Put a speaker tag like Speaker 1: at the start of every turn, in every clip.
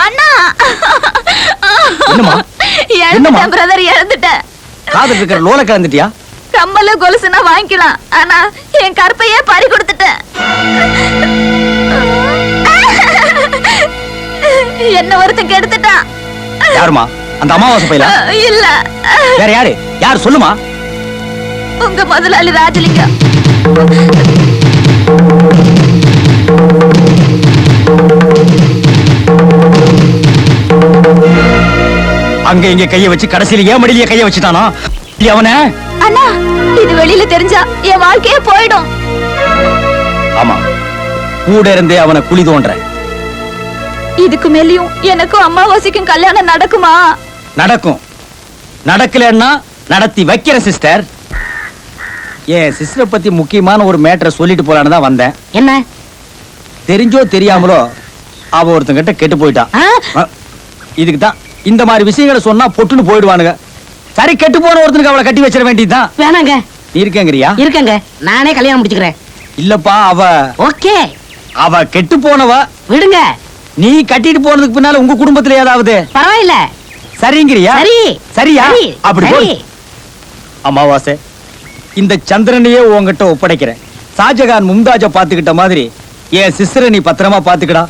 Speaker 1: அண்ணா
Speaker 2: என்னம்மா
Speaker 1: இழந்துட்டேன் பிரதர், இழந்துட்டேன்.
Speaker 2: காதல் இருக்கிற லோல கலந்துட்டியா?
Speaker 1: கம்மல கொலுசுனா வாங்கிக்கலாம், ஆனா என் கற்பையே பறி கொடுத்துட்டேன். என்ன ஒருத்தன் கெடுத்துட்டான்.
Speaker 2: யாருமா அந்த அமாவாசை பையல?
Speaker 1: இல்ல,
Speaker 2: வேற யாரு? யார் சொல்லுமா?
Speaker 1: உங்க முதலாளி ராஜலிங்கம்.
Speaker 2: அங்க இங்க கைய வச்சு கடைசியில ஏன் மடியிலேயே கைய வச்சுட்டானா அவன?
Speaker 1: அண்ணா, இது வெளியில தெரிஞ்சா என் வாழ்க்கையே போயிடும்.
Speaker 2: ஆமா, கூட இருந்தே அவனை குழி தோன்ற.
Speaker 1: இதுக்கு மேலயும் எனக்கும் அம்மாவாசைக்கும் கல்யாணம் நடக்குமா?
Speaker 2: நடக்கும். நடக்கலன்னா நடத்தி வைக்கிற சிஸ்டர். என் சிஸ்டரை பத்தி முக்கியமான ஒரு மேட்டரை சொல்லிட்டு போலான்னு தான் வந்தேன்.
Speaker 3: என்ன?
Speaker 2: தெரிஞ்சோ தெரியாமலோ அவ ஒருத்தங்கிட்ட கெட்டு போயிட்டான். இதுக்கு தான் இந்த மாதிரி விஷயங்களை சொன்னா பொட்டுன்னு போயிடுவானுங்க. சரி, கெட்டு போன ஒருத்தனுக்கு அவளை கட்டி வச்சிட வேண்டியதுதான்.
Speaker 3: வேணாங்க.
Speaker 2: நீ இருக்கேங்கறியா?
Speaker 3: இருக்கங்க, நானே கல்யாணம் முடிச்சுக்கிறேன்.
Speaker 2: இல்லப்பா,
Speaker 3: ஓகே.
Speaker 2: அவ கெட்டு போனவ.
Speaker 3: விடுங்க.
Speaker 2: நீ கட்டிட்டு போனதுக்கு பின்னால உங்க குடும்பத்துல ஏதாவது
Speaker 3: பரவாயில்ல.
Speaker 2: சரிங்கறியா?
Speaker 3: சரி.
Speaker 2: சரியா?
Speaker 3: சரி.
Speaker 2: அப்படி போய் அமாவாசை, இந்த சந்திரனையே உன்கிட்ட ஒப்படைக்கிறேன். ஷாஜகான் மும்தாஜ பாத்துக்கிட்ட மாதிரி என் சிஸ்டரை நீ பத்திரமா பாத்துக்கடா.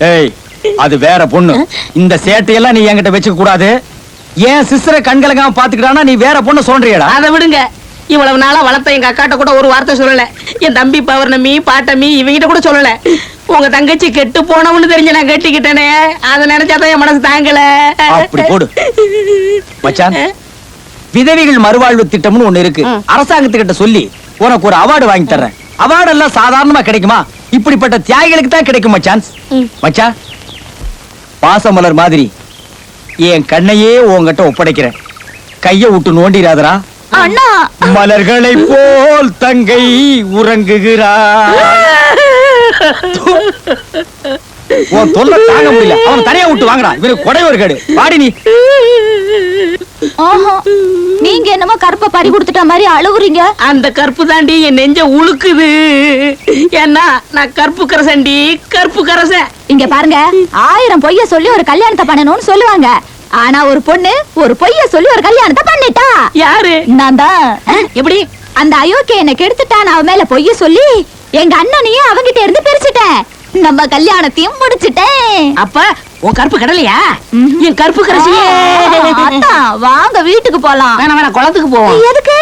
Speaker 2: ஏய், அது வேற பொண்ணு. இந்த சேட்டையெல்லாம் நீ என்கிட்ட வச்சுக்க கூடாது. என் சிஸ்டரை கண்கலங்காம பாத்துக்கிட்டானா நீ வேற பொண்ணு சொல்றியடா.
Speaker 3: அதை விடுங்க. இவ்வளவு நாளா வளர்த்த எங்க அக்காட்ட கூட ஒரு வார்த்தை சொல்லல. என் தம்பி பௌர்ணமி, பாட்டமி இவங்கிட்ட கூட சொல்லல. உங்க தங்கச்சி கெட்டு போனவன்னு தெரிஞ்சு நான் கட்டிக்கிட்டேனே, அதை நினைச்சாதான் என் மனசு தாங்கல.
Speaker 2: அப்படி போடு மச்சான். விதவைகள் மறுவாழ்வு திட்டம்னு ஒண்ணு இருக்கு. அரசாங்கத்துக்கிட்ட சொல்லி உனக்கு ஒரு அவார்டு வாங்கி தர்றேன். அவார்டு எல்லாம் சாதாரணமா கிடைக்குமா? இப்படிப்பட்ட தியாகிகளுக்கு தான் கிடைக்கும் மச்சான். மச்சான், பாசமலர் மாதிரி என் கண்ணையே உன்கிட்ட ஒப்படைக்கிறேன். கைய விட்டு நோண்டிராதரா.
Speaker 1: அண்ணா,
Speaker 2: மலர்களை போல் தங்கை உறங்குகிறார். உன் தொல்லை தாங்க முடியல. அவன் தனியா விட்டு வாங்கடா. இவனுக்கு கொடை ஒரு கேடு. பாடி நீ.
Speaker 1: நீங்க என்னமோ கற்ப பறி கொடுத்துட்ட மாதிரி அழுவுறீங்க.
Speaker 3: அந்த கற்பு தாண்டி என் நெஞ்ச உழுக்குது. ஏன்னா நான் கற்பு கரசண்டி, கற்பு கரசன்.
Speaker 1: இங்க பாருங்க, 1000 பொய்ய சொல்லி ஒரு கல்யாணத்தை பண்ணணும்னு சொல்லுவாங்க. ஆனா ஒரு பொண்ணு ஒரு பொய்ய சொல்லி ஒரு கல்யாணத்தை பண்ணிட்டா.
Speaker 3: யாரு?
Speaker 1: நான் தான்.
Speaker 3: எப்படி?
Speaker 1: அந்த அயோக்கிய என்ன கெடுத்துட்டான். அவன் மேல பொய்ய சொல்லி எங்க அண்ணனையும் அவங்கிட்ட இருந்து பிரிச்சுட்டேன். நம்ம கல்யாணத்தையும் முடிச்சிட்டேன்.
Speaker 3: அப்ப உன் கற்பு கடலையா? என் கற்பு கரசியே.
Speaker 1: வாங்க வீட்டுக்கு போலாம்.
Speaker 3: வேணா வேணா, குளத்துக்கு போவோம்.
Speaker 1: எதுக்கு?